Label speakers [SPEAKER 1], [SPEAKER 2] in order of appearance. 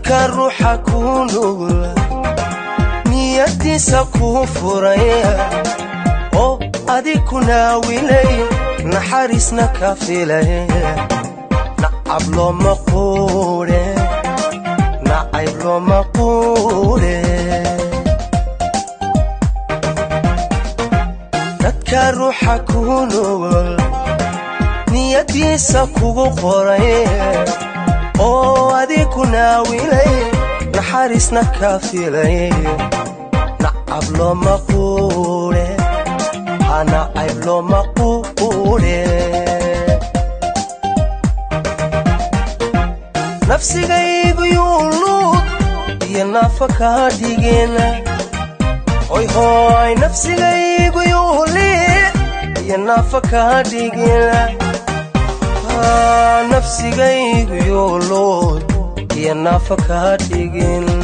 [SPEAKER 1] dadka ruuxa ku nugul niyadiisa ku furaya oo adiku naawilay naxariisna ka filay nacab looma quure nacayb looma quure dadka ruuxa ku nugul niyadiisa kugu qoraya oo adiku naawilay naxariisna ka filay nacab looma quure nacayb looma quure nafsigaygu yuuluud iyo naafa kaa dhigena oy hooy nafsigaygu yuuli iyo naafa kaa dhigena nafsigaygu yuuluud iyo naafa kaa dhigena